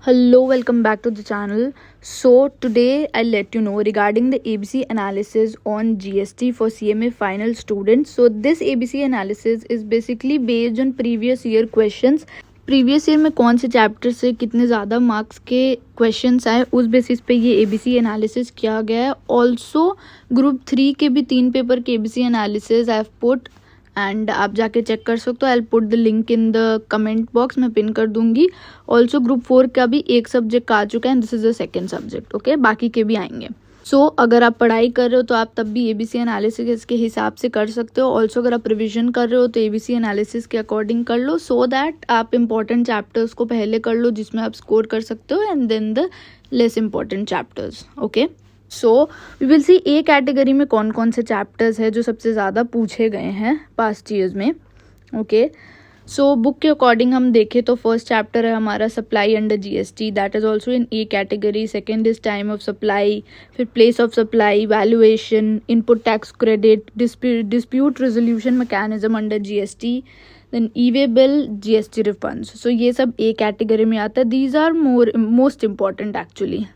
Hello, welcome back to the channel. So today I'll let you know regarding the ABC analysis on GST for CMA final students. So this ABC analysis is basically based on previous year questions. Previous year में कौन से chapter से कितने ज़्यादा marks के questions आए उस basis पे ये एबीसी एनालिसिस किया गया है. ऑल्सो ग्रुप 3 के भी 3 पेपर के ABC analysis I have put and आप जाके चेक कर सकते हो. I will put the link in the comment box, मैं पिन कर दूंगी. ऑल्सो ग्रुप 4 का भी एक सब्जेक्ट का आ चुका है, this is the second subject. Okay, बाकी के भी आएंगे. सो अगर आप पढ़ाई कर रहे हो तो आप तब भी एबीसी एनालिसिस के हिसाब से कर सकते हो. ऑल्सो अगर आप रिविजन कर रहे हो तो एबीसी एनालिसिस के अकॉर्डिंग कर लो, सो दैट आप इंपॉर्टेंट चैप्टर्स को पहले कर लो जिसमें आप स्कोर कर सकते हो and then the less important chapters. Okay, so we will see A category में कौन कौन से चैप्टर्स है जो सबसे ज़्यादा पूछे गए हैं पास्ट ईयर्स में. ओके, सो बुक के अकॉर्डिंग हम देखें तो फर्स्ट चैप्टर है हमारा supply under GST, that is also in A category. Second is time of supply, फिर place of supply, valuation, input tax credit, dispute resolution mechanism under GST, then e way bill, GST refunds. So ये सब A category में आता है. These are most important actually.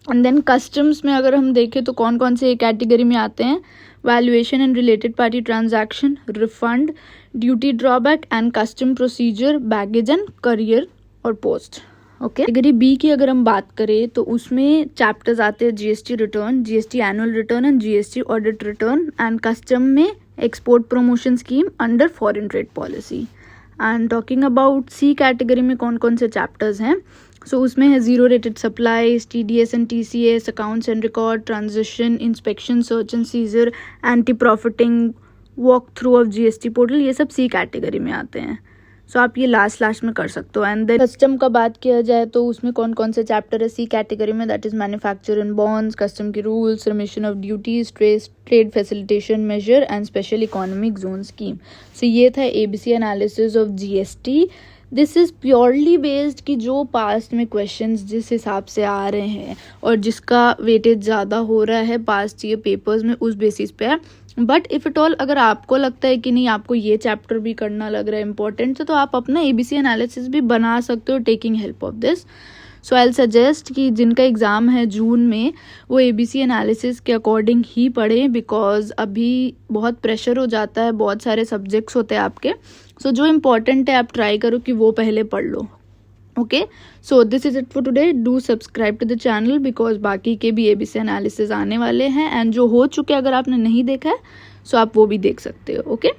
And then customs में अगर हम देखें तो कौन कौन से ए कैटेगरी में आते हैं, valuation and related party transaction, refund, duty drawback and custom procedure, baggage and career और पोस्ट. ओके, कैटेगरी बी की अगर हम बात करें तो उसमें चैप्टर्स आते हैं GST return, GST annual return and GST audit return. And custom में export promotion scheme under foreign trade policy. And talking about C category में कौन कौन से चैप्टर्स हैं, सो उसमें है zero rated supplies, TDS and TCS, accounts and record, transition, inspection, search and seizure, anti profiting, walk through of GST portal, ये सब सी category में आते हैं. सो आप ये लास्ट में कर सकते हो. एंड देन कस्टम का बात किया जाए तो उसमें कौन कौन से चैप्टर है सी कैटेगरी में, that is manufacture and bonds, custom के rules, remission of duties, trade facilitation measure and special economic zone scheme. So ये था ABC analysis of GST. This is purely based कि जो पास्ट में questions जिस हिसाब से आ रहे हैं और जिसका वेटेज ज़्यादा हो रहा है पास्ट ईयर पेपर्स में उस बेसिस पे है. बट इफ़ इट ऑल अगर आपको लगता है कि नहीं आपको ये चैप्टर भी करना लग रहा है इंपॉर्टेंट तो आप अपना एबीसी एनालिसिस भी बना सकते हो taking help of this. So I will suggest कि जिनका एग्ज़ाम है जून में वो एबीसी एनालिसिस के अकॉर्डिंग ही पढ़ें, बिकॉज अभी बहुत प्रेशर हो जाता है, बहुत सारे सब्जेक्ट्स होते हैं आपके. सो जो इम्पॉर्टेंट है आप ट्राई करो कि वो पहले पढ़ लो. Okay, so this is it for today. Do subscribe to the channel because बाकी के भी एबीसी एनालिसिस आने वाले हैं एंड जो हो चुके अगर आपने नहीं देखा है सो आप वो भी देख सकते हो. ओके.